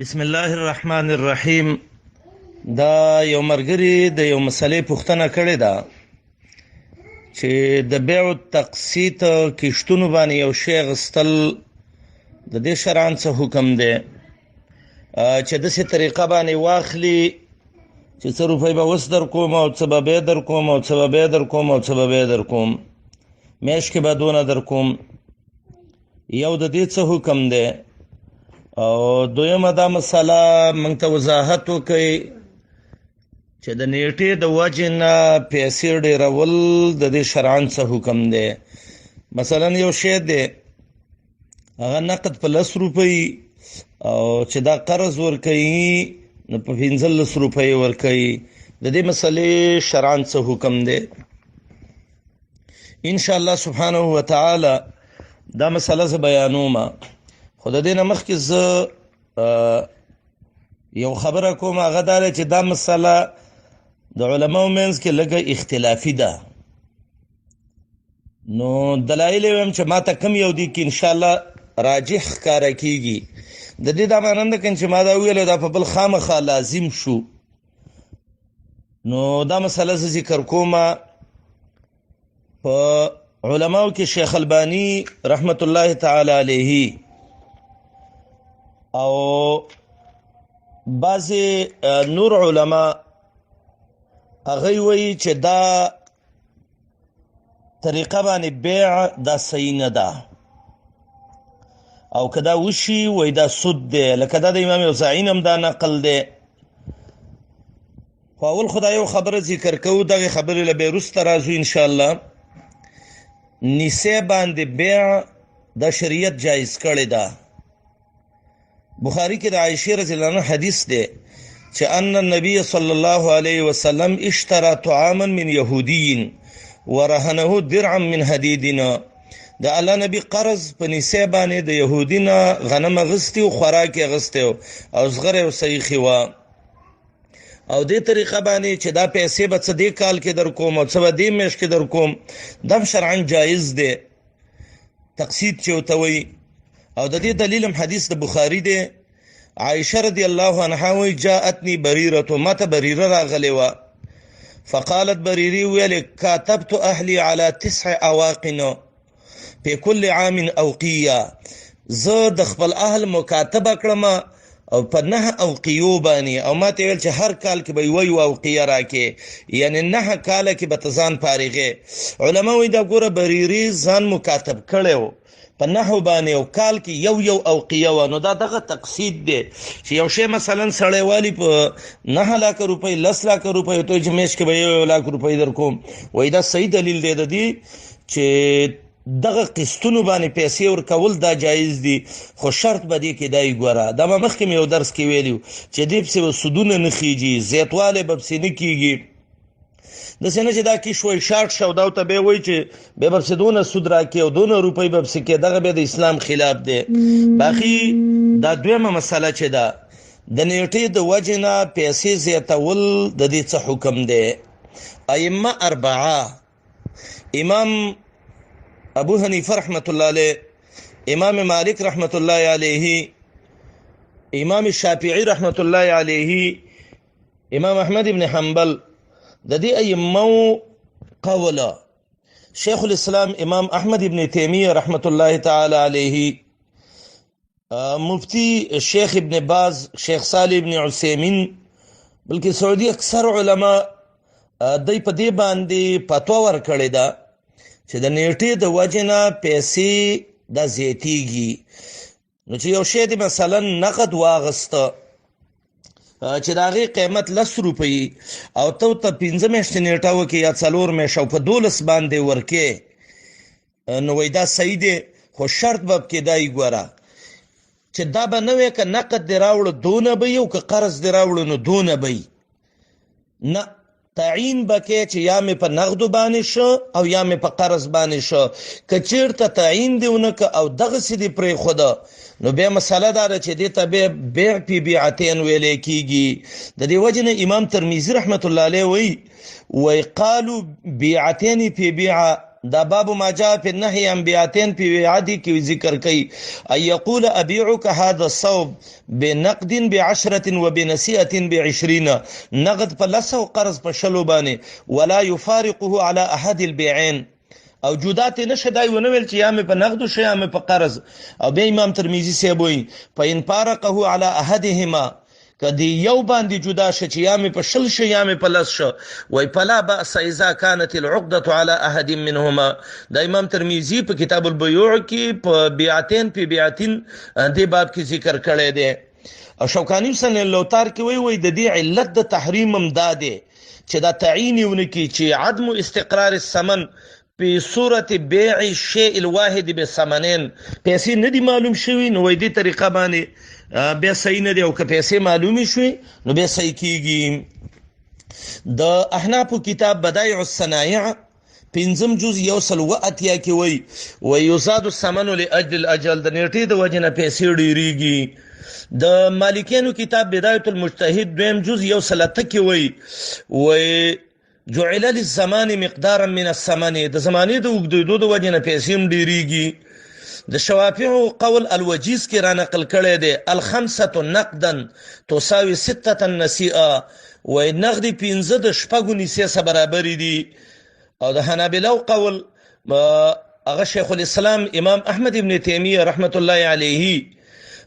بسم الله الرحمن الرحیم. دا یو مرګری د یو مسلې پوښتنه کړې ده چې د بیع او تقسیط کښتونو باندې یو شی غستل د دې شرعاً څه حکم دی، چې د څه طریقه باندې واخلي چې څه روپۍ به وس در کوم او څه به بیا در کوم او څه به بیا در کوم او څه به بیا در کوم، میاشت کې به دونه در کوم. یو د دې څه حکم دی، او دویمه دا مسله موږ ته وضاحت وکړي چې د نیټې د وجې نه پیسې ډېرول د دې شرعاً څه حکم دی. مثلا یو شی دی هغه نقد په 10 روپۍ او چې دا قرض ورکوي نو په 15 روپۍ ورکوي، د دې مسلې شرعاً څه حکم دی. ان شاء الله سبحانه وتعالى دا مسله زه بیانوم، خو د دې نه مخکې زه یو خبره کوم، هغه دا چې دا مسله د علماو منځ کې لږه اختلافي ده. نو دلایل یې وایم چې ما ته کم یو دي کې انشاءالله راجح ښکاره کیږي. د دې دا معنی نه کوي چې ما دا ویلو دا په بل خامخا لازم شو. نو دا مسله زه ذکر کوم. په علماو کې شیخ البانی رحمت الله تعالی علیه او بعضی نور علما هغه وایي چې دا طریقه باندې بیع دا صحیح نه ده، او که دا وشي وایي دا سود دی، لکه دا د امام اوزاعي هم دا نقل دی. خو اول خو دا یو خبره ذکر کوو، دغه خبرې له بیا وروسته راځو انشاءالله. نیسې باندې بیع دا شریعت جایز کړې ده. بخاری کې د عائشې رضی الله عنها حدیث دی چې ان النبي صلی الله علیه وسلم اشترى طعاما من يهودي ورهنه درعا من حديدنا. د الله نبی قرض په نیسې باندې د يهودینا غنم غستی او خوراک غستی او زغره او سیخي وا، او دې طریقه باندې چې دا پیسې به څه دې کال کې در کوم او څه به دې میاشت کې در کوم، دا شرعاً جایز دی. تقسیط چې ورته وایي، او د دې دلیل هم حدیث د بخاری دی. عائشه رضی الله عنها وی جاءتني بريره، مت بريره راغلی و، فقالت بريري ویل كاتبت اهلي على 9 اواقن في كل عام اوقيه، زه د خپل اهل مکاتبه کړم او په 9 اوقیو باندې، او ما ته ویل چې هر کال کې به یو اوقیه راکې، یعنی 9 کال کې به ځان فارغه. علما وی دا ګوره بريري ځان مکاتب کړو په نحو باندې او کال کې یو اوقیه و. نو دا دغه تقسیط دی چې یو شی مثلا سړی والی په 9 لک روپۍ 10 لک روپۍ ته جمیش کې به 1 لک روپۍ در کوم، وای دا صحیح دلیل دی د دې چې دغه قسطونو باندې پیسې ورکول دا جایز دي. خو شرط به دی کې دای ګوره، دا ما مخکې یو درس کې ویلو چې دې په سودونه نه خيږي، زیاتواله به نه کیږي. د سینه چې دا کې شوي شارټ شو دا ته به وای چې به برسدونه سود راکې او دونه روپۍ به سکه، دغه به د اسلام خلاف دی. باقي دا دویمه مسله چې دا د نیټې د وجنه پیسې زیاتول د دې څه حکم دی. ائمه 4، امام ابو حنیفه رحمت الله علیه، امام مالک رحمت الله علیه، امام شافعی رحمت الله علیه، امام احمد ابن حنبل، د دې ائمه قوله شیخ الاسلام امام احمد ابن تیمیه رحمت الله تعالی علیه، مفتی شیخ ابن باز، شیخ صالح ابن عثیمین، بلکې سعودي اکثر علما دای په دې باندې فتوا ورکړې ده چې د نیټې د وجنه پیسې د زیاتیږي. نو چې یو شی دی مثلا نقد واغسته چې دا غي قیمت 10 روپۍ او ته 15 میاشتې نیټه وکي یا 4 میاشتې په 12 باندې ورکې، نو وای دا صحیح دی. خو شرط به کې دای ګوره چې دا به نه وي ک نقد دی راوړ دونه به یو ک قرض دی راوړ نو دونه به نه، تعین بکې چې یا مې په نقد باندې شو او یا مې په قرض باندې شو. کچیرته تعین دیونه ک او دغه سې دی پرې خدا، نو به مسله دا چې دې ته به بیع پی بیعتین ویلې کیږي. د دې وجنه امام ترمذی رحمت الله علیه وی قالو بیعتین پی بیع دا باب ما جاء في النهي عن بيعتين في وعدي کی ذکر کئی ان يقول ابيعك هذا الصوب بنقد ب10 وبنسيئة ب20 نقد په 10 او قرض په 10 باندې ولا يفارقه على احد البيعين او جدات نشه دای ونه ویل چې یا مې په نقد شو یا مې په قرض او به امام ترمذی سی وایي فإن فارقه على احدهما کدی یو باندې جدا ش چې یا مې په شل ش یا مې په لس ش وای فلا باس اذا كانت العقده على احد منهما د امام ترمذی په کتاب البيوع کې په بیعتین په بیعتین دې باب کې ذکر کړی دی او شوکانی حسین لوتار کې وای د دې علت د تحریم امداده چې دا تعین ونکي چې عدم استقرار الثمن په صورت بيع الشيء الواحد بثمنين پیسې نه دي معلوم شوی نو وای دې طریقه باندې بیا صحیح نه دی او که پیسې معلومي شوي نو بیا صحیح کیږي. د احناف کتاب بدایع الصنایع پنځم جز 180 کې وای یزاد الثمن لاجل الاجل د نیټې د وجنه پیسې ډیریږي. د مالکینو کتاب بدایت المجتهد دویم جز 130 کې وای جعل للزمان مقدارا من الثمن د زمانه د وګړو د وجنه پیسې ډیریږي. د شوافیع قول الوجیز کې را نقل کړی دی الخمسه نقدا تساوي 6 نسیئه و نقد 15 د شپږو نسیه سره برابر دي. او د حنابلو قول هغه شیخ الاسلام امام احمد ابن تیمیه رحمت الله علیه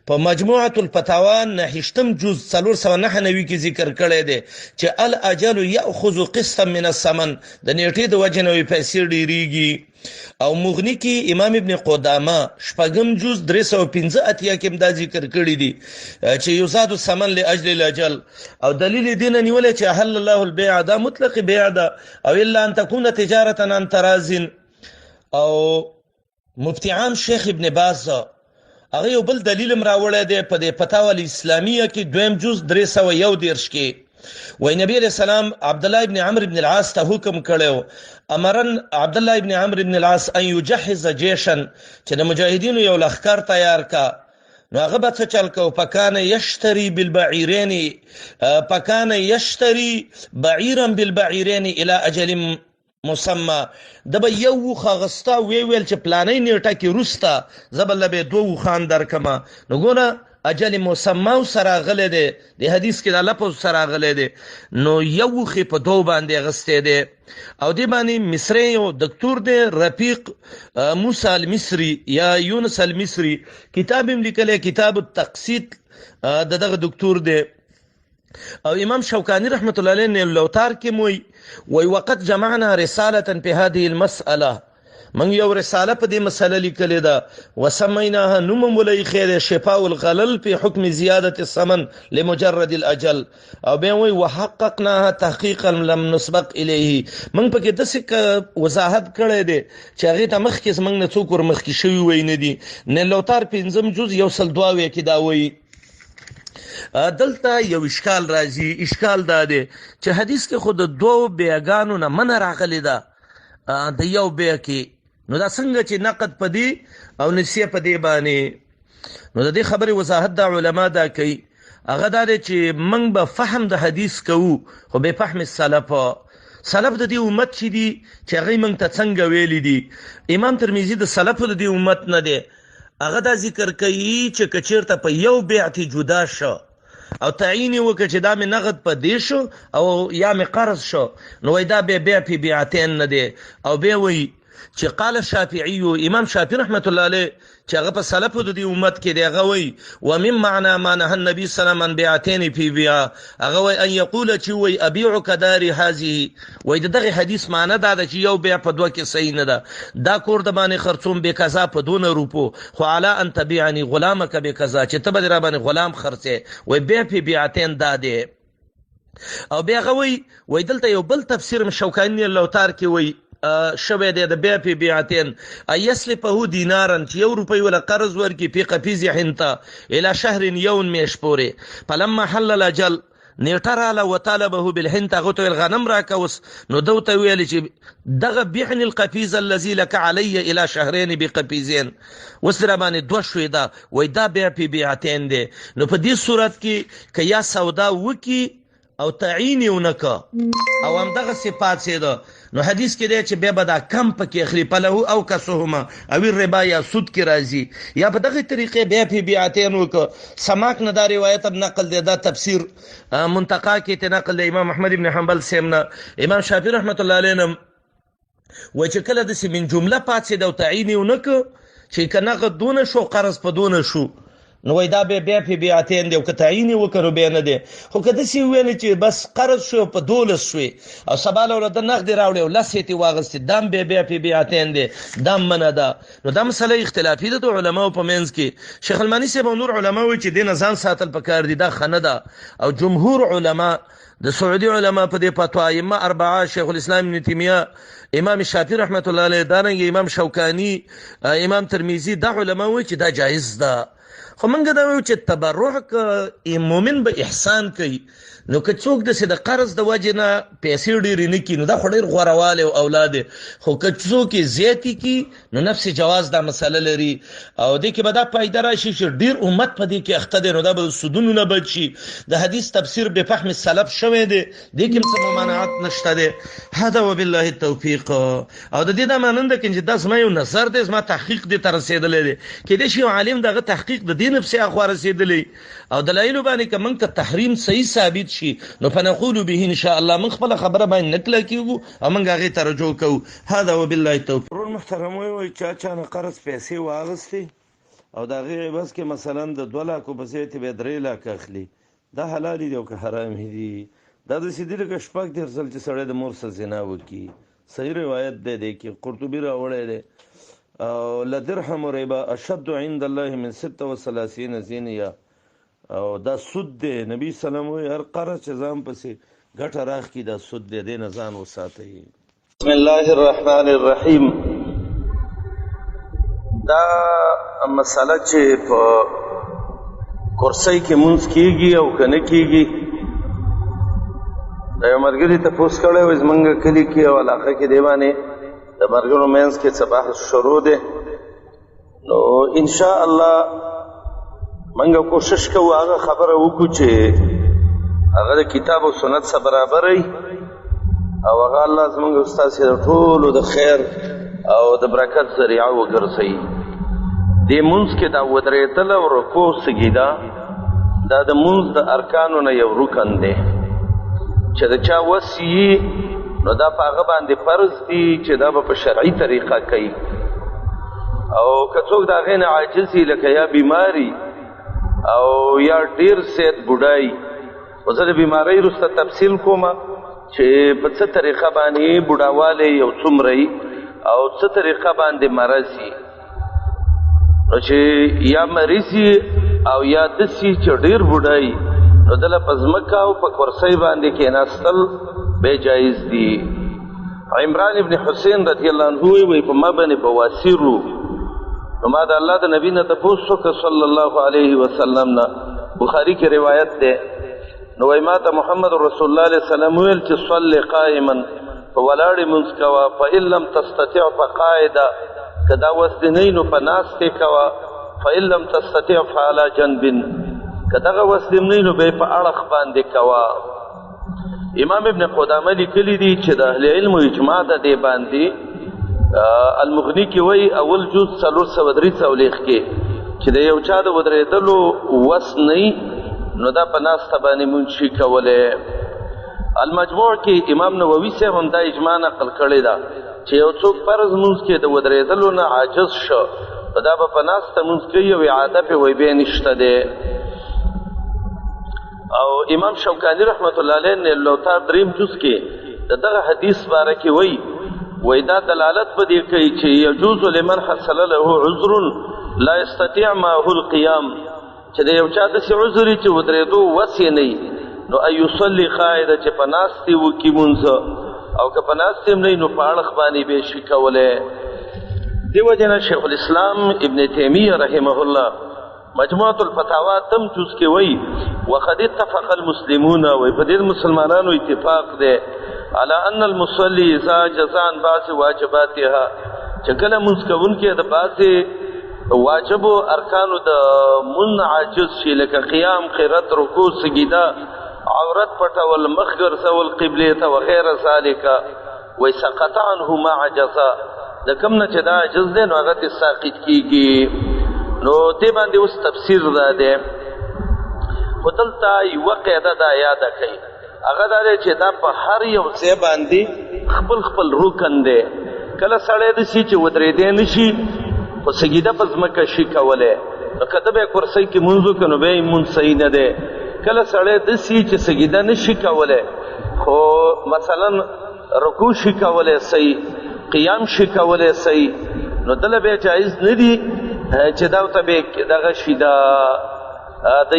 په مجموعه الفتاوا نهشتم جز 499 کې ذکر کړی دی چې الاجل یاخذ قسطا من الثمن د نیټې د وجنوي پیسې ډیریږي. او مغنی کې امام ابن قدامه شپږم جز 315 کې دا ذکر کړی دی چې یزاد الثمن لاجل الاجل او دلیل دین نیول چې حل الله البيع دا مطلق بيع ده او الا ان تكون تجاره عن تراز. او مفتی عام شیخ ابن باز هغه یو بل دلیل مراوړی دی په د فتاوا الاسلامیه کې دویم جز 301 کې وای نبی علیہ السلام عبد الله ابن عمرو ابن العاص ته حکم کړو امرن عبد الله ابن عمرو ابن العاص ان يجهز جيشا چې د مجاهدینو یو لخر تیار کا نو هغه به څه چل کو پکانه یشتری بالبعیرین پکانه یشتری بعیرا بالبعیرین الى اجل مسمى د به یو خغستا ویل چې پلانې نیټه کې روستا زبل به دوه خان درکما نو ګونه اجل مسمى سره غلې دی د حدیث کې د لفظ سره غلې دی نو یو خې په دوه باندې غسته دی او دی باندې مصری یو دکتور دی رفیق موسی المصری یا یونس المصری کتاب لیکل کتاب التقسیط دغه دکتور دی. او امام شوکانی رحمت الله علیه لوتار کې وی وقت جمعنا رساله په هذه المساله من یو رساله په دې مسله لیکلې ده وسمیناها نوم ولای خیر شفاء الغلل په حکم زیاده الثمن لمجرد الاجل او به وی وحققناها تحقیقا لم نسبق الیه. من په کې د څه وضاحت کړی دی چې هغه ته مخ کې موږ نه څوک ور مخ کې شوی وای نه دي نه لوتار پنځم جز 102 کې دا وی. دلته یو اشکال راځي اشکال دا دی چې حدیث کې خود دوه بیاګانو نه من راغلی ده د یو بیا کې نو دا څنګه چې نقد پدی او نسیه پدی باندې نو د دې خبرې وضاحت د علما دا کوي هغه دا چې موږ به فهم د حدیث کوو خو به فهم سلف د دې امت چې دي چې هغه موږ ته څنګه ویلي دي. امام ترمذی د سلف د دې امت نه دی هغه دا ذکر کوي چې کچیرته په یو بیعت جدا شو او تعین وکړي چې دا مې نقد په دې شو او یا مې قرض شو نو وای دا به بیع په بیعتین نه دی. او به وای چې قال الشافعي امام شافعي رحمت الله علیه چې هغه په سلفو د دې امت کې دی هغه وای و من معنا ما نه النبي صلی الله علیه وسلم بیعتین فی بیع هغه وای ان یقول چې وای ابيعك دار هذه وای دغه حدیث معنی دا چې یو بیع په دوه کې صحیح نه ده دا کور د باندې خرڅوم به قضا په 2 روپو خو علی ان تبيعني غلامک به قضا چې تبه در باندې غلام خرڅه وای بیع په بیعتین دا دی. او بیا وای دلته یو بل تفسیر شوکانی لوتار کې وای شوه د بیا په بیعتین ایسلفه دینارن چې 1 روپۍ ولا قرض ورکی په قفیز حنتا الى شهر یوم میش پوره فلما حل الاجل نیټراله وطالبه بالحنتا غتو الغنم راکوس نو دوته ویل چې دغه بيحن القفيز الذي لك علي الى شهرين بقفيزين وسره باندې دوه شوې دا وای دا بیا په بیعتین دي. نو په دې صورت کې کیا سودا وکي او تعین ونکا او هم دغه صفات سي ده نو حدیث کې دی چې بیا به دا کم پکې اخلي فله او کسهما او الربا یا سود کې راځي یا په دغه طریقې بیا په بیعتین وکړه. سماک نه دا روایت نقل دی، دا تفسیر منتقا کې ته نقل دی امام احمد ابن حنبل سیمنا. امام شافعي رحمت الله علیه و چې کله د سیمن جمله پاتې د تعین ونک چې کنه دونه شو قرض په دونه شو نو وای دا به بیا په بیعتین دی او که تعین وکړو به نه دی. خو کده سی ویل چې بس قرض شو په 12 شوي او سبا له د نقد راوړي او لسیتی واغست دم به بیا په بیعتین دی دم منه ده. نو دا مسله اختلافي ده د علماو په منځ کې. شیخ المانی صاحب او نور علما وی چې د نظام ساتل پکار دي دا خنه ده او جمهور علما د سعودي علما په دې فتوا ائمه اربعه شیخ الاسلام ابن تیمیه امام شافعي رحمت الله علیه دانګ امام شوکانی امام ترمذی دا علما وی چې دا جایز ده. خو منګه دا وایو چې تبرع ک مؤمن به احسان کوي نو که څوک د سید قرض د وجه نه پیسې ډېرې نه کړي نو دا خو ډېر غوړوالی او اولاد خو که څوک زیاتې کړي نو نفس جواز دا مسله لري او دې کې به دا پایده راشي چې ډېر امت په دې کې اخته دی نو دا به سودونو نه بچ شي. د حدیث تفسیر بفهم السلف شوی دی دې کې څه ممانعت نشته دی. هذا وبالله التوفیق. او د دې دا ماننده کې چې دا زما یو نظر دی زما تحقیق دې ته رسېدلی دی کېدای شي یو عالم دغه تحقیق د دې نفسې اخوا رسېدلی او دلایلو باندې که موږ ته تحریم صحیح ثابت شي نو فنقول به ان شاء الله من خپل خبره باندې نکله کیږو او موږ هغه ته رجوع کوو. هذا وبالله التوفیق. محترم وي چا نه قرض پیسې واغستي او دا غي بس کې مثلا د 2 لک په ځای ته به 3 لک اخلي دا حلال دي او که حرام دي دا د سیدی له شپږ د رسل چې سړی د مور سره زنا وکي. صحیح روایت ده کې قرطبي راوړی دی او لدرهم ربا اشد عند الله من 36 زینیا او دا سود دی. نبی سلام وی هر قرض چې ځان پسې ګټه راخ کی دا سود دی دې نه ځان وساتئ. بسم الله الرحمن الرحیم. دا مسله چې په کورسۍ کې مونږ کیږي او کنه کیږي دا یو مرګري ته پوس کړی و زمونږ کلی کې او علاقه کې دیوانه د مرګرو مینس کې صباح شروع ده نو ان شاء الله منګه کوشش کوو هغه خبره وکړو چې هغه د کتاب او سنت سره برابر وي او هغه الله زموږ استاد سره ټول د خیر او د برکت ذریعہ وګرځي. د مونږ کې دا ودرېدل او رکوع سجدا دا د مونږ د ارکانو نه یو رکن دی چې دا چا وسی نو دا په هغه باندې فرض دي چې دا په شرعي طریقه کوي او که څوک د هغې نه عاجز لکه یا بیماری او یا ډیر سید بډای او زه د بیماری وروسته تفصیل کوم چې په څه طریقه باندې بډاوالی یو څومره او څه طریقه باندې مرض نو چې یا مریض او یا داسې چې ډیر بډای نو دله په ځمکه او په کرسۍ باندې کېناستل بے جایز دي. عمران ابن حسین رضی الله عنه وی په ما باندې بواسیر نو ما د الله د نبی نه تپوس وکړ صلی الله علیه وسلم نه بخاری کې روایت ده نو وی ما ته محمد رسول الله علیه وسلم ویل چې صلی قائما فولاړ منځ کوا فإن لم تستطع فقاعدا کدا وسنی نو پناستې کوا فإن لم تستطع فعلى جنب کداغه وسنی نو به په اړخ باندې کوا. امام ابن قدامه لیکلی دی چې د اهل علم اجماع ده دی باندې المغنی کې وی اول جز 303 لیک کې چې د یو چا د ودرېدلو وس نه نو دا په ناسته باندې منشي کوله. المجموع کې امام نووي صاحب هم دا اجماع نقل کړی دا چې یو څوک فرض مونږ کې د ودرېدلو نه عاجز شو دا به په ناسته مونږ کوي او اعاده په وی به نشته ده. او امام شوکانی رحمت الله علیه نے لوتار دریم جز کې دغه حدیث باره کې وی دا دلالت په دې کوي چې یجوز لمن حصل له عذر لا يستطيع معه القيام چې د یو چا داسې عذر چې ودرېدو وس یې نه نو ان یصلي قاعده چې په ناستې وکړي مونځ او که په ناستې هم نه نو په اړخ باندې به شي کولی. دې وجه نه شیخ الاسلام ابن تیمیه رحمه الله مجموعة الفتاوا تم جز کې وی وقد اتفق المسلمون وی په دې مسلمانانو اتفاق ده على ان المصلي اذا جزا عن بعض واجباتها چې کله مونځ کوونکی د بعضې واجب ارکانو د من عاجز شي لکه قیام قرات رکوع سجده عورت پټول مخ ګرځول قبله ته وغیره ذالک وای سقط عنه ما عجز د کوم نه چې دا عجز دی نو هغه ته ساقط کیږي نو دې باندې اوس تفسیر را دی خو دلته یوه قاعده دا یاده کوي هغه دا دی چې دا په هر یو ځای باندې خپل خپل رکن دی کله سړی داسې چې ودرېدی نه شي خو سجده په ځمکه شي کولی نو که ده به یې کرسۍ کې لمونځ وکړي نو بیا یې لمونځ صحیح نه دی کله سړی داسې چې سجده نه شي کولی خو مثلا رکوع شي کولی صحیح قیام شي کولی صحیح نو دله بیا جایز نه دي چې دا ورته بیا دغه شي د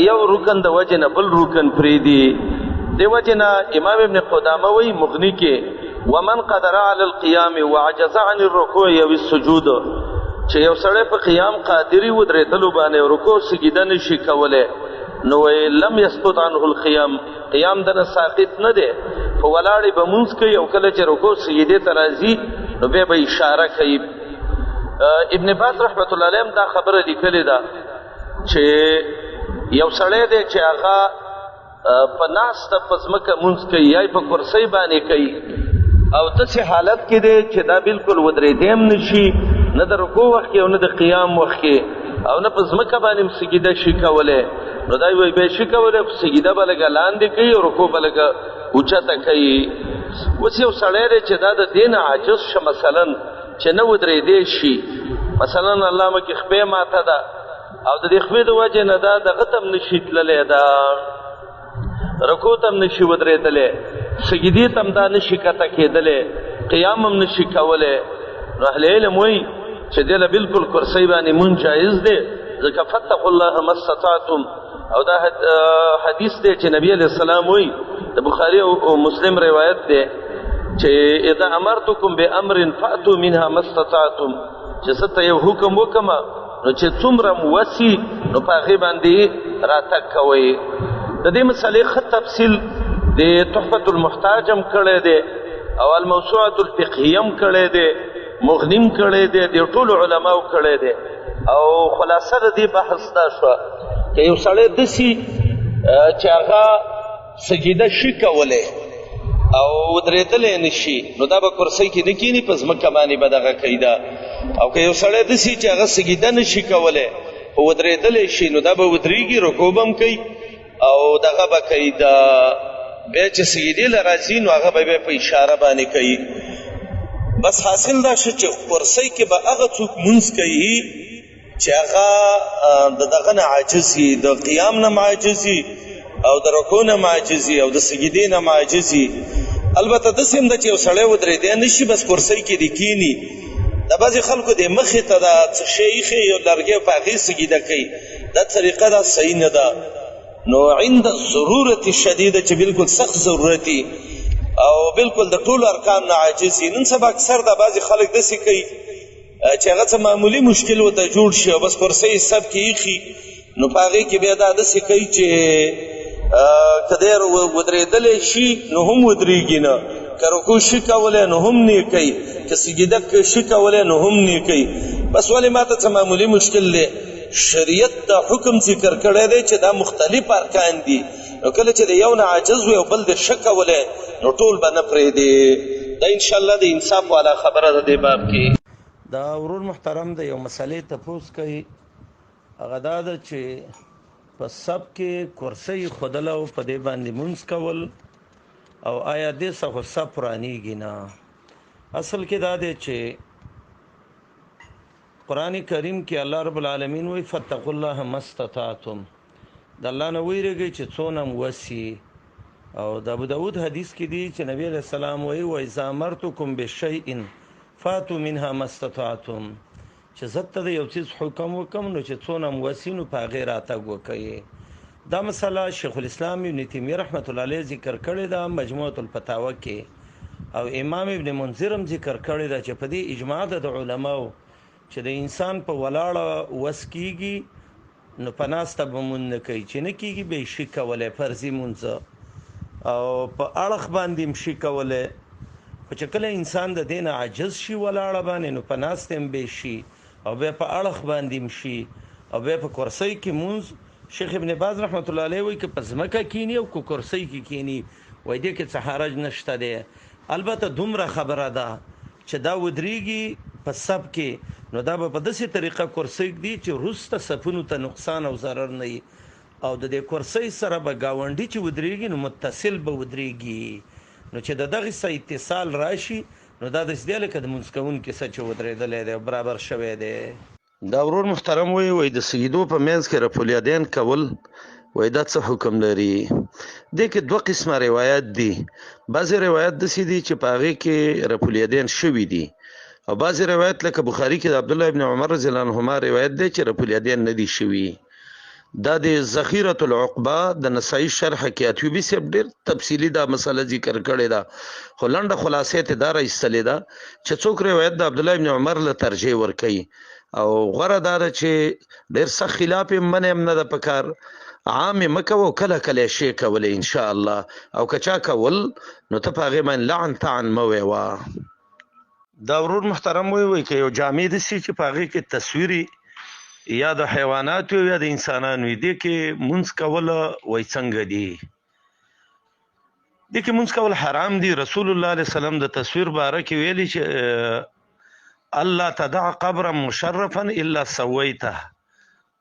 یو رکن د وجې نه بل رکن پرېږدي دې وجې نه امام ابن قدامه وایي مغني کې ومن قدر على القيام وعجز عن الركوع او السجود چې یو سړی په قیام قادری ودرېدلو باندې رکوع سجده نشي کولی نو لم يسقط عنه القيام قیام دنه ساقط نه دی په ولاړې به مونځ کوي او کله چې رکوع سجدې ته راځي نو بیا به اشاره کوي ابن باز رحمت الله علیه دا خبره لیکلې ده چې یو سړی دی چې هغه په ناسته په ځمکه مونځ کوي یا په کرسۍ باندې کوي او داسې حالت کې دی چې دا بالکل ودرېدی هم نه شي نه د رکوع وخت کې او نه د قیام وخت کې او نه په ځمکه باندې هم سجده شي کولی نو دا وایي بیا شي کولی خو سجده به لږه لاندې کوي او رکوع به لږه اوچته کوي اوس یو سړی دی چې دا د دې نه عاجز شه مثلا چې نه ودرېدی شي مثلا الله مکې خپې ماته ده او د دې خپې د وجې نه دا دغه ته هم نشي تللی دا رکوع ته هم نشي ودرېدلی سجدې ته هم دا نشي کته کېدلی قیام هم نشي کولی نو اهل علم وایي چې دې له بلکل کرسۍ باندې مونځ جایز دی ځکه فاتقوا الله ما استطعتم او دا حدیث دی چې نبی علیه السلام وایي د بخاري او مسلم روایت دی چې اذا امرتکم بامر فاتوا منها ما استطعتم چې څه ته یو حکم وکړم نو چې څومره مو وسي نو په هغې باندې راتګ کوئ د دې مسئلې ښه تفصیل د تحفة المحتاج هم کړی دی او الموسوعة الفقهیه هم کړی دی مغنی هم کړی دی د ټولو علماو کړی دی او خلاصه د دې بحث دا شوه که یو سړی داسې چې هغه سجده شي کولی او ودرېدلی نه شي نو دا به کرسۍ کې نه کښېني په ځمکه باندې به دغه کوي دا او که یو سړی داسې چې هغه سجده نه شي کولی خو ودرېدلی شي نو دا به ودرېږي رکوع به هم کوي او دغه به کوي دا بیا چې سجدې له راځي نو هغه به بیا په اشاره باندې کوي بس حاصل دا شو چې کرسۍ کې به هغه څوک مونځ کوي چې هغه د دغه نه عاجز وي د قیام نه عاجز وي او د رکوع نه عاجز وي او د سجدې نه عاجز وي البته داسې هم ده چې یو سړی ودرېدی نه شي بس کرسۍ کې دې کښېني د بعضې خلکو د مخې ته دا څه شی ایښی یو لرګی په هغې سجده کوي دا طریقه دا صحیح نه ده نو عند ضرورت شدیده چې بالکل سخت ضرورت او بالکل د ټولو ارکان نه عاجز نن سبا اکثر دا بعضې خلک داسې کوي چې هغه څه معمولي مشکل ورته جوړ شي او بس کرسۍ یې سب کې ایښي نو په هغې کې بیا دا داسې کوي چې که دی ودرېدلی شي نو هم ودرېږي نه که رکوع شي کولی نو هم نه کوي که سجده شي کولی نو هم نه کوي بس ولې ما ته څه معمولي مشکل دی شریعت دا حکم ذکر کړی دی چې دا مختلف ارکان دي نو کله چې د یو نه عاجز وي او بل د شه کولی نو ټول به نه پرېږدي دا انشاءالله د انصاف والا خبره ده دې باب کې دا ورور محترم د یو مسئلې تپوس کوي هغه دا ده چې په سب کې کرسۍ ښودله او په دې باندې مونځ کول او آیا دې څه خو سب پرانیږي نه اصل کې دا دی چې قرآن کریم کې الله رب العالمین وی فاتقوا الله ما استطعتم د الله نه ویریږئ چې څونه م وسي او د ابو داود حدیث کې دی چې نبی علیہ السلام وی واذا امرتکم بشیء فاتوا منها ما استطعتم چې زه ته د یو څیز حکم وکم نو چې څونه م وسي نو په هغې راتګ وکئ دا مسله شیخ الاسلام ابن تیمیه رحمت الله علیه ذکر کړې ده مجموعة الفتاوی کې او امام ابن منذر هم ذکر کړې ده چې په دې اجماع ده د علماو چې د انسان په ولاړه وس کېږي نو په ناسته به مونځ نه کوي چې نه کېږي به یې شي کولی فرضي مونځ او په اړخ باندې هم شي کولی خو چې کله انسان د دې نه عاجز شي ولاړه باندې نو په ناستې هم به شي او بیا په اړخ باندې هم شي او بیا په کرسۍ کې مونځ شیخ ابن باز رحمت الله علیه وایي که په ځمکه کښېني او که کرسۍ کې کښېني وایي دې کې څه حرج نشته دی البته دومره خبره ده چې دا ودرېږي په سب کې، نو دا به په داسې طریقه کرسۍ ږدي چې وروسته صفونو ته نقصان او ضرر نه وي، او د دې کرسۍ سره به ګاونډي چې ودرېږي نو متصل به ودرېږي، نو چې د دغه سره اتصال راشي نو دا داسې دی لکه د لمونځ کوونکي سره چې ودرېدلی دی برابر شوی دی. دا ورور محترم وایي د سجدو په منځ کې رفع الیدین کول وایي دا څه حکم لري؟ دې کې دوه قسمه روایت دي. بعضې روایت داسې دي چې په هغې کې رفع الیدین شوي دي، او بعضې روایت لکه بخاري کې د عبدالله ابن عمر رضی الله عنهما روایت دی چې رفع الیدین نه دي شوي. دا د ذخیرة العقبه د نسائی شرح کې اتیوبي صاحب ډېر تفصیلي دا مسله ذکر کړې ده، خو لنډه خلاصې ته دا راایستلې ده چې څوک روایت د عبدالله ابن عمر له ترجیح ورکوي، او غوره دا ده چې ډېر سخت خلاف یې منع هم نه ده پکار، عام یې مه کوه، کله کله یې شی کولی انشاءالله، او که چا کول نو ته په هغې باندې لعن طعن مه ویوه. دا ورور محترم وایي که یو جامې داسې چې په هغې کې تصویري یا د حیواناتو یا د انسانانو دې کې مونځ کول وای څنګه دي؟ دې کې مونځ کول حرام دي. رسول الله علیه وسلم د تصویر باره کې ویلي چې الله تدع قبرا مشرفا الا سویته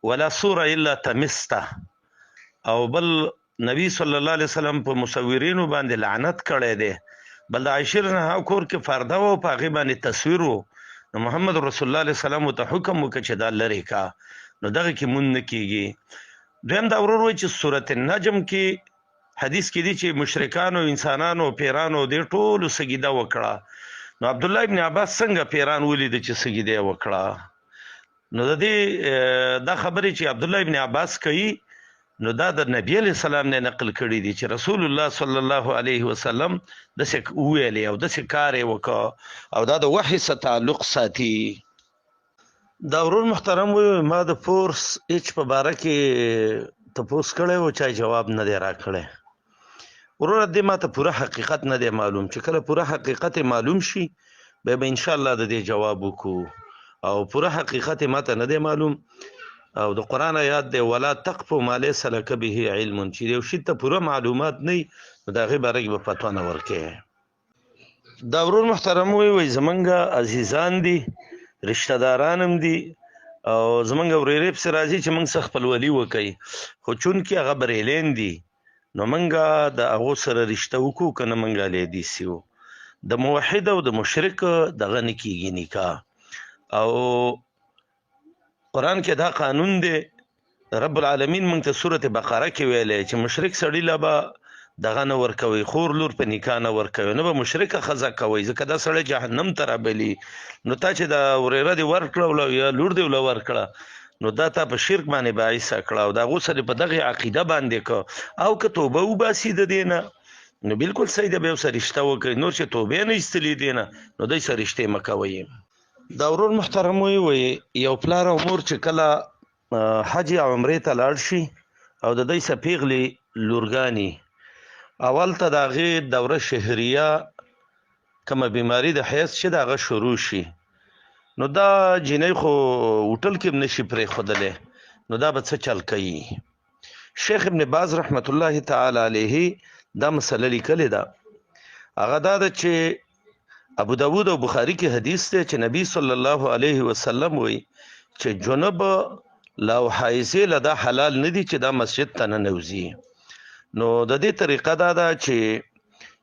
ولا صوره الا تمسته، او بل نبی صلی الله علیه وسلم په مصورینو باندې لعنت کړی دی. بل د عائشې رضی کور کې پرده و په هغې باندې تصویر و، نو محمد رسول الله علیه وسلم ته حکم وکړه چې دا لرې کا، نو دغه کې مونږ نه کېږي. دویم دا ورور وایي چې سورت النجم کې حدیث کې دي چې مشرکانو انسانانو پیرانو دې ټولو سجده وکړه، نو عبدالله ابن عباس څنګه پیران ولیده چې سجده وکړه؟ نو د دې دا خبرې چې عبدالله ابن عباس کوي نو دا د نبی علیه السلام نه نقل کړي دي چې رسول الله صلی الله علیه وسلم داسې وویلې او داسې کار یې وکړه، او دا د وحي سره تعلق ساتي. دا ورور محترم وایي ما د فورس ایچ په باره کې تپوس کړی و، چا جواب نه دی راکړی. وروره دې ما ته پوره حقیقت نه دی معلوم، چې کله پوره حقیقت معلوم شي بیا به انشاءالله د دې جواب وکړو، او پوره حقیقت ما ته نه دی معلوم، او د قرآن آیات دی ولا تقف ما لیس لک به علم، چې یو شي ته پوره معلومات نه وي نو د هغې باره کې به فتوا نه ورکوې. دا ورور محترم وایي زمونږ عزیزان دي، رشته داران هم دي، او زمونږ ورېرې پسې راځي چې موږ څه خپلولي وکوي، خو چونکې هغه بریلین دي نو موږ د هغو سره رشته وکړو که نه موږ الیدي سیو. د موحد او د مشرک دغه نه کېږي نکاح، او قرآن کې دا قانون دی، رب العالمین موږ ته سورت بقره کې ویلی چې مشرک سړي له به دغه نه ورکوئ، خور لور په نکاح نه ورکوئ، نه به مشرکه ښځه کوئ، ځکه دا سړی جهنم ته رابلي. نو تا چې دا ورېره دې ورکړه یا لور دې وله ورکړه نو دا تا په شرک باندې باعثه کړه، او د هغو سره په دغې عقیده باندې که او که توبه وباسي د دې نه نو بلکل صحیح ده، بیا یې سره رشته وکړئ. نور چې توبې نه ایستلي دې نه نو دی سره رشتې مه کوئ. دا ورور محترم وایي یو پلار او مور چې کله حج او عمرې ته لاړ شي او د دوی څه پیغلې لورګانې اول ته د هغې دوره شهریه کومه بیماري د حیض چې د هغه شروع شي، نو دا جینۍ خو هوټل کې هم نشي پرېښودلی، نو دا به څه چل کوي؟ شیخ ابن باز رحمت الله تعالی علیه دا مسله لیکلې ده، هغه دا ده چې ابو داود او بخاری کې حدیث دی چې نبی صلی الله علیه وسلم وایي چې جنب لا او حایضې له دا حلال نه دي چې دا مسجد ته ننوځي. نو د دې طریقه دا ده چې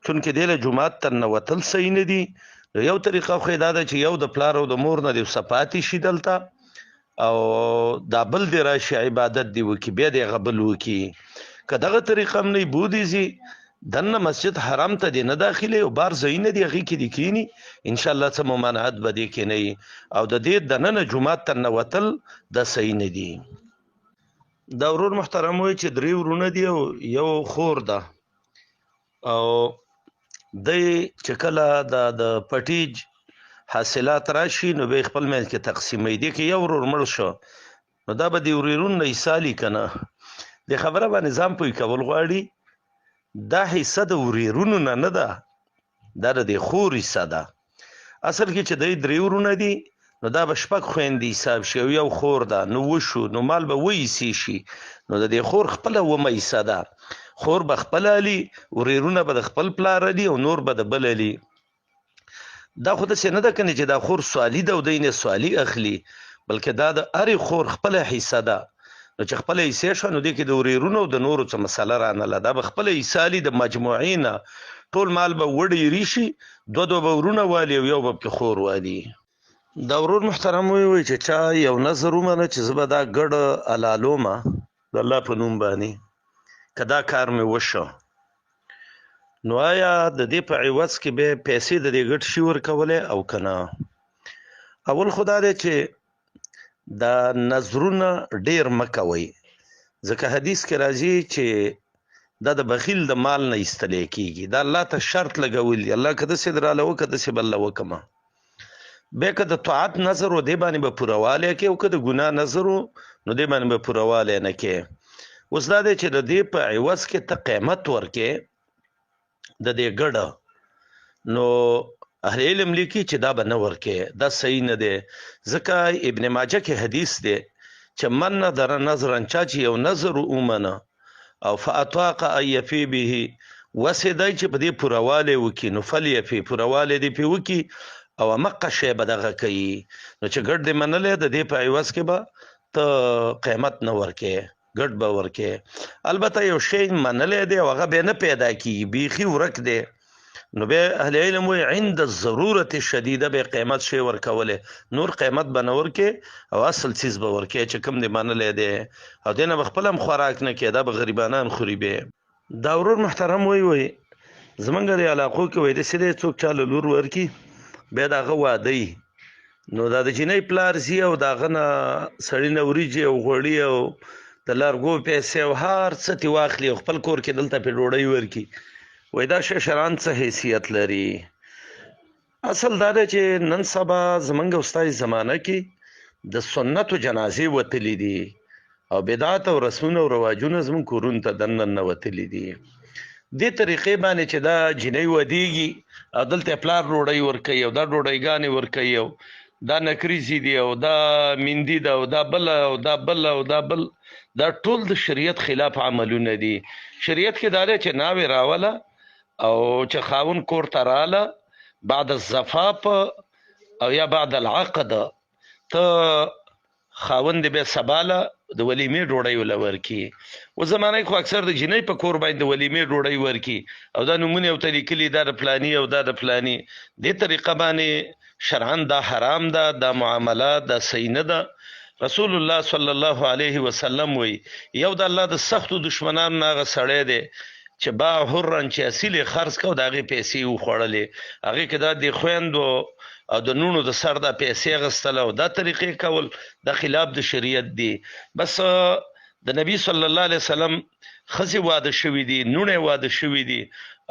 چونکې دې له جومات ته ننوتل صحیح نه دي، نو یو طریقه خو دا ده چې یو د پلار او د مور نه دې څه پاتې شي دلته، او دا بل دې راشي عبادت دې وکړي، بیا دې هغه بل وکړي. که دغه طریقه هم نه بودی ځي دنه مسجد حرام ته دې نه داخلي او بار ځایونه دي هغې کې دې کښېني، انشاءالله څه ممانعت به دې کې نه وي، او د دې دننه جومات ته ننوتل دا صحیح نه دي. دا ورور محترم وایي چې 3 ورونه دي او یو خور ده، او دی چې کله د پټیج حاصلات راشي نو به خپل منځ کې تقسیموي. دې کې یو ورور مړ شو نو دا به د ورورونو نه ایسالي که نه، دې خبره باندې ځان پوه کول غواړي. دا حصه د ورورونو نه ده، دا د دې خور حصه ده. اصل کې چې دی 3 ورونه دي نو دا به 6 خویندې حساب شي او یو خور ده، نو وشو نو مال به 2 حصې شي، نو د دې خور خپله 2 حصه ده، خور به خپله علي، ورورونه به د خپل پلار علي او نور به د بل علي. دا خو داسې نه ده کنه چې دا خور سوالي ده او دی نه سوالي اخلي، بلکې دا د هرې خور خپله حصه ده. نو چې خپله حصې شوه نو دې کې د ورېرونو او د نورو څه مسله رانله، دا به خپله حصه لي د مجموعې نه ټول مال به وډېري شي، دوه به ورونه والي او یو به پکې خور والي. دا ورور محترم وی چې چا یو نظر ومنه چې زه به دا ګډه حلالومه د الله په نوم باندې، که دا کار مې وشو نو آیا د دې په عوض کې به پیسې د دې ګډ شي ورکولی او که نه؟ اول خو دا دی چې دا نظرونه ډېر مه کوئ، ځکه حدیث کې راځي چې دا د بخیل د مال نه ایستلی کېږي. دا الله ته شرط لګولی، الله که داسې دراله وکړه داسې به الله وکړمه. بیا که د طاعت نظر و دې باندې به پورووالی کوې او که د ګناه نظر و نو دې باندې به پورووالی نه کوې. اوس دا دی چې د دې په عوض کې ته قیمت ورکې د دې ګډه، نو اهل علم لیکي چې دا به نه ورکې، دا صحیح نه دی. ځکه ابن ماجه کې حدیث دی چې من نظر نظرا، چا چې یو نظر ومنه او فاطاق ان یفي به، وسې دی چې په دې پورووالی وکړي نو فلیفي، پورووالی دې پې وکړي او مقه شی به دغه کوي. نو چې ګډ دې منلی د دې په عوض کې به ته قیمت نه ورکې، ګډ به ورکې. البته یو شی منلی دی او هغه بیا نه پیدا کېږي، بیخي ورک دی، نو بیا اهل علم وایي عند الضرورت شدیده به قیمت شی ورکولی، نور قیمت به نه ورکې او اصل څیز به ورکې چې کوم دې منلی دی، او دې نه به خپله هم خوراک نه کړې، دا به غریبانان خوري. بیا دا ورور محترم وایي زمونږ د علاقو کې وایي داسې دی څوک چا له لور ورکړي بیا د هغه واده وي، نو دا د جینۍ پلار ځي او د هغه نه سړي نه وریجې او غوړي او د لارګو پیسې او هر څه ترې واخلي او خپل کور کې دلته پرې ډوډۍ ورکړي. وایي دا شی شرعاً څه حیثیت لري؟ اصل دا دی چې نن سبا زمونږ او ستاسې زمانه کې د سنتو جنازې وتلي دي او بدعت او رسمونه او رواجونه زمونږ کورونو ته دننه وتلي دي. دې طریقې باندې چې دا جینۍ ودیږي او دلته پلار ډوډۍ ورکوي او دا ډوډۍ ورکوي او دا نکریزي دي او دا میندي ده او دا بل او دا بل او دا بل، دا ټول د شریعت خلاف عملونه دي. شریعت کې دا دی چې ناوې راوله او چې خاوند کور ته راله بعد الزفاف او یا بعد العقد، ته خاوند بیا سباله د ولیمې ډوډۍ وله ورکړي. و زمانه خو اکثر د جینۍ په کور باندې د ولیمې ډوډۍ ورکړي او دا نومونه ورته لیکلي دا د فلاني او دا د فلاني. دې طریقه باندې شرعاً دا حرام ده، دا معامله دا صحیح نه ده. رسول الله صلی الله علیه وسلم وی یو د الله د سختو دشمنانو نه هغه سړی دی چې باع حرا، چې اصیل یې خرڅ کړه او د هغې پیسې یې وخوړلې، هغې کې دا د خویندو او د نونو د سر دا پیسې اخیستل او دا طریقې کول دا خلاف د شریعت دی. بس د نبی صلی الله علیه وسلم ښځې واده شوي دي، نوڼې واده شوي دي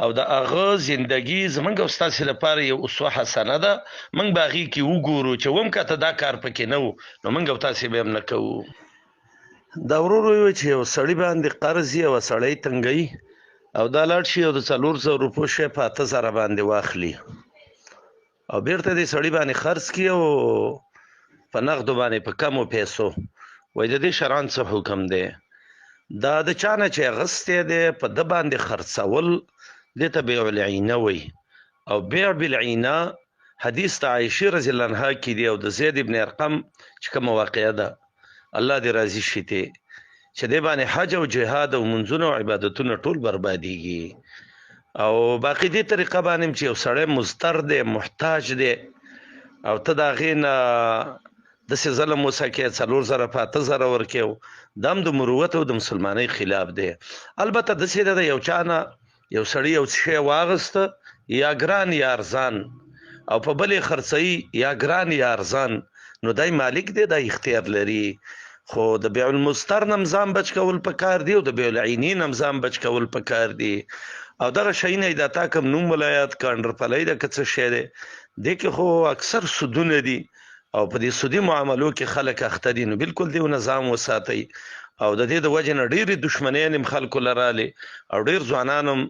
او د هغه زندګي زمونږ او ستاسې لپاره یو اسوه حسنه ده. موږ به هغې کې وګورو چې وم که ته دا کار پکې نه و نو موږ او تاسې به هم نه کوو. دا ورور ویل چې یو سړي باندې قرض وي او سړی تنګوي او دا لاړ شي او د 400 روپو شی په 8000 باندې واخلي او بیرته دې سړي باندې خرڅ کړي او په نغدو باندې په کمو پیسو. وایي د دې شرعاً څه حکم دی؟ دا د چا نه چې اخیستی دی په ده باندې خرڅول دې ته بیع العینه وایي. او بیع بالعینه حدیث د عایشې رضی الله عنها کې دی او د زید ابن ارقم چې کومه واقعه ده الله دې راضي شي ته چې دې باندې حج او جهاد او منځونه او عبادتونه ټول بربادیږي. او باقي دې طریقه باندې چې یو سړی مضطر دی محتاج دی او ته د هغې نه داسې ظلم وسکې 4000 په 8000 ورکې، دا هم د مروت او د مسلمانۍ خلاف دی. البته داسې ده یو چا نه یو سړي یو شی واغسته یا ګران یا ارزان او په بل یې خرڅوي یا ګران یا ارزان، نو دی مالک دی، دا اختیار لري. خو د بیع المضطر نه ځان بچ کول پکار دی او د بیع العیني نه ځان بچ کول پکار دی. او دغه شی نه دا تا کوم نوم ولایت کانډر پلی ده که څه شی دی، دې کې خو اکثر سودونه دي او په دې سودي معاملو کې خلک اخته دي. نو بالکل دې نظام وساتئ او د دې د وجې نه ډېرې دښمنیانې هم خلکو له رالې او ډېر ځوانان هم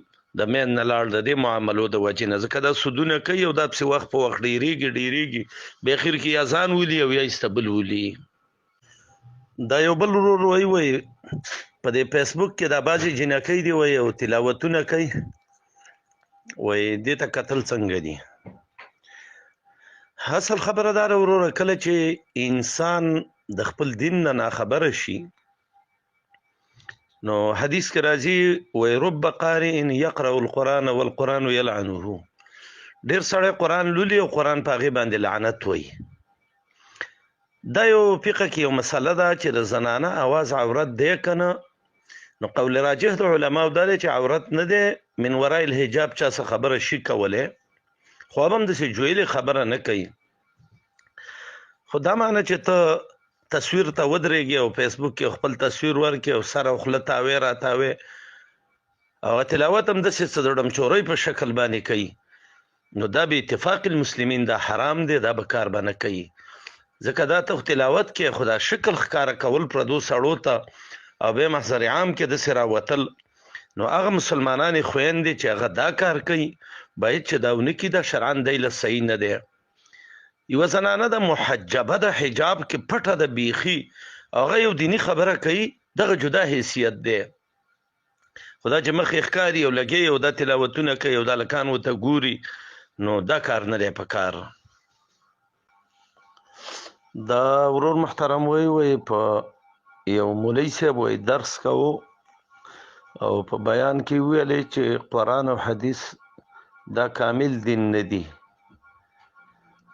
د مین نه لاړ د دې معاملو د وجې نه، ځکه دا سودونه کوي او دا پسې وخت په وخت ډېرېږي بیا اخر کې یا ځان ولي او یا ایسته بل ولي. دا یو بل ورور وایي په دې فیسبوک کې دا بعضې جنکۍ دي وایي او تلاوتونه کوي، وایي دې ته کتل څنګه دي؟ اصل خبره دار وروره کله چې انسان د خپل دین نه ناخبره شي نو حدیث کې راځي وای رب قارئ یقرأ القرآن والقرآن یلعنه ډیر سړی قرآن لولي او قرآن په هغې باندې لعنت وایي دا یو فقه کې یو مسله ده چې د زنانه اواز عورت دی که نه نو قول راجح د علماو دا دی چې عورت نه دی من وراء الحجاب چا څه خبره شي کولی خو هم داسې جویلې خبره نه کوي خو دا معنی چې ته تصویر ته ودرېږي او فیسبوک کې خپل تصویر ورکړي او سر او خوله تاوې راتاوې او تلاوت هم داسې څه د ډمچورۍ په شکل باندې کوي نو دا به اتفاق المسلمین دا حرام دی دا به کار به نه کوي ځکه دا ته تلاوت کې خدا شکل ښکاره کول پردو سړو ته او به محضر عام کې داسې راوتل نو هغه مسلمانانې خویندې چې هغه دا کار کوي باید چې دا ونه کړي دا شرعاً دی له صحیح نه دی یوه زنانه د محجبه د حجاب کې پټه د بیخي هغه یو دینی خبره کوي دغه جدا حیثیت دی خدا چې مخې ښکاري او لګي او دا تلاوتونه کوي او دا لکان ورته ګوري نو دا کار نه دی په کار دا ورور محترم وای په یو مولوي صاحب وای درس کوو او په بیان کې ویلې چې قرآن او حدیث دا کامل دین نه دی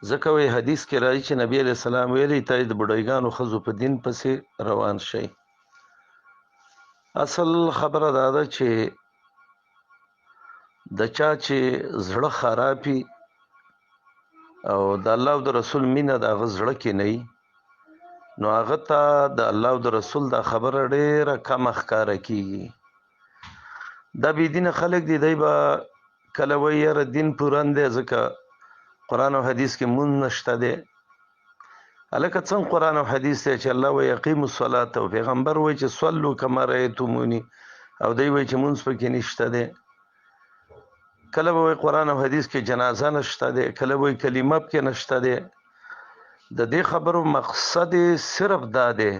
ځکه وی حدیث کې راځي چې نبی علیہ السلام ویلي ته د بډایګانو ښځو په دین پسې روان شئ اصل خبره دا ده چې د چا چې زړه خرابي او د الله او د رسول مینه د هغه زړه کې نه وي نو هغه ته د الله او د رسول دا خبره ډېره کمه ښکاره کېږي دا بېدینه خلک دي دی به کله وایي یاره دین پورن دی ځکه قرآن او حدیث کې مونږ نشته دی هلکه څنګه قرآن او حدیث دی چې الله وایي اقیموا الصلاة او پیغمبر وایي چې صلو کما رأیتمونی او دی وایي چې مونځ پکې نشته دی کله به وایي قرآن او حدیث کې جنازه نشته دی کله به وایي کلمه پکې نشته دی د دې خبرو مقصد صرف دا دی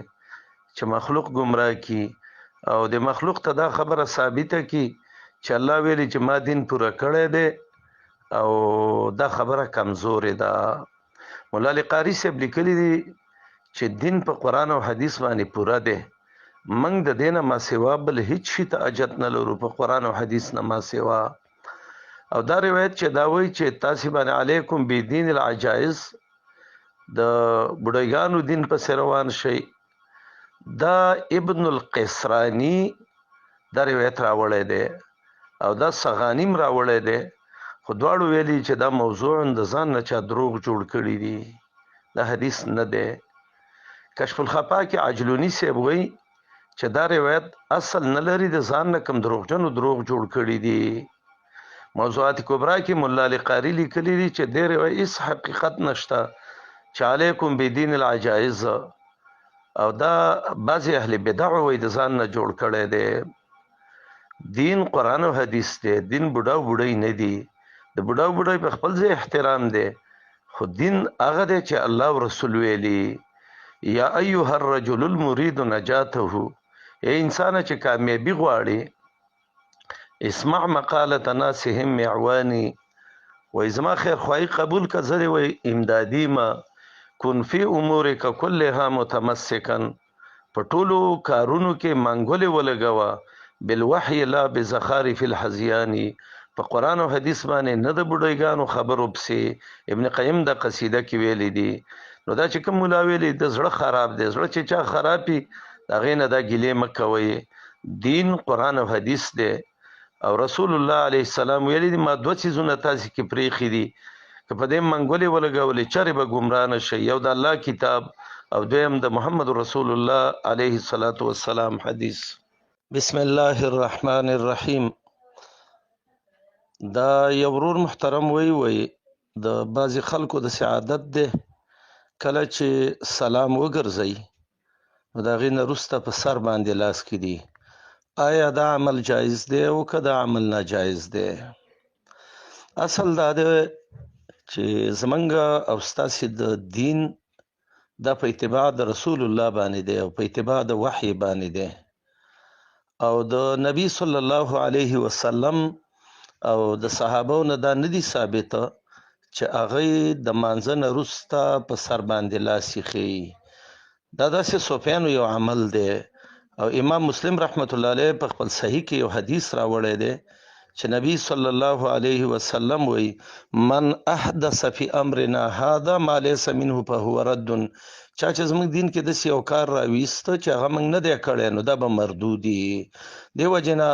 چې مخلوق ګمراه کی او د مخلوق ته دا خبره ثابته کی چې الله ویلي چې ما دین پوره کړی دی او دا خبره کمزورې ده مولا علی قاري صاحب لیکلي دي چې دین په قرآن او حدیث باندې پوره دی موږ د دې نه ما سوا بل هیڅ شي ته حاجت نه لرو په قرآن او حدیث نه ما سوا او دا روایت چې دا وایي چې تاسې باندې علیکم بدین العجائز د بډایګانو دین پسې روان شئ دا ابن القسرانی دا روایت راوړی دی او دا سغانیم راوړی دی خو دواړو ویلي چې دا موضوع د ځان نه چا دروغ جوړ کړي دي دا حدیث نه دی کشف الخفا کې عجلونی صاحب وایي چې دا روایت اصل نه لري د ځان نه کم دروغجنو دروغ جوړ کړي دي موضوعات کبرا کې مولا علی قاری لیکلي دي چې دې روایت هیڅ حقیقت نشته چې علیکم بدین العجائز او دا بعضې اهل بدع وایي د ځان نه جوړ کړی دی دین قرآن او حدیث دی دین بوډا بوډۍ نه دی د بوډا بوډۍ په خپل ځای احترام دی خو دین هغه دی چې الله او رسول ویلي یا ایها الرجل المرید نجاته ای انسانه چې کامیابي غواړي اسمع مقالة ناسهم معواني وای زما خیر خواهی قبول که زه دې وای امدادي ما کن فی امورک کلها متمسکا په ټولو کارونو کې منګولې ولګوه بالوحی لا بزخارف الحزیان په قرآن او حدیث باندې نه د بډایګانو خبرو پسې ابن قیم د قصیده کې ویلي دي نو دا چې کوم مولا ویلي د زړه خراب دی زړه چې چا خرابي د هغې نه دا ګیلې مه کوئ دین قرآن او حدیث دی او رسول الله علیه السلام ویلي دي ما دوه څیزونه تاسې کې پرېښي دي که په دې منګولې ولګولې چرې به ګمراه نه شئ یو د الله کتاب او دویم د محمد رسول الله علیه الصلاة والسلام حدیث بسم الله الرحمن الرحیم دا یو ورور محترم وی د بعضې خلکو د عادت دی کله چې سلام وګرځئ نو د هغې نه وروسته په سر باندې لاس کېږدي آیا دا عمل جایز دی او که دا عمل ناجایز دی اصل دا دی چې زمونږ او ستاسې د دین دا په اتباع د رسول الله باندې دی او په اتباع د وحی باندې دی او د نبی صلی الله علیه وسلم او د صحابو نه دا ندي ثابته چې هغه د مانځه نه وروسته په سر باندې لاس ایښی دا داسې صوفیانو یو عمل دی او امام مسلم رحمت الله علیه په خپل صحیح کې یو حدیث راوړی دی چې نبی صلی الله علیه وسلم وی من احدث فی امرنا هذا ما ليس منه فهو رد چا چې زموږ دین کې داسې یو کار راویسته چې هغه موږ نه دی کړی نو دا به مردودي دیو جنا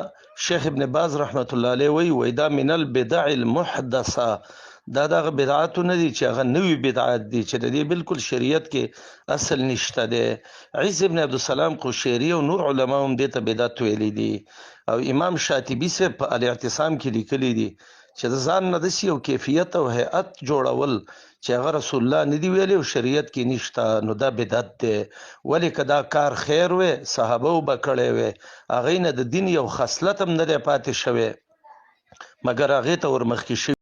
شیخ ابن باز رحمت الله علیه وی دا من البدع المحدثه دا دغه بدعات نه دي چې هغه نوې بدعات دي چې د دې بالکل شریعت کې اصل نشته دی عز ابن عبدالسلام قشیری او نور علما هم دې ته بدعت ویلي دي او امام شاطبی سے په الاعتصام کې لیکلي دي چې د ځان نه داسې یو کیفیت او هیئت جوړول چې هغه رسول الله نه دی ویلي او شریعت کې نشته نو دا بدعت دی ولې که دا کار خیر وی صحابه به کړی وی هغې نه د دین یو خصلت هم نه دی پاتې شوی مګر هغې ته ورمخکې شوي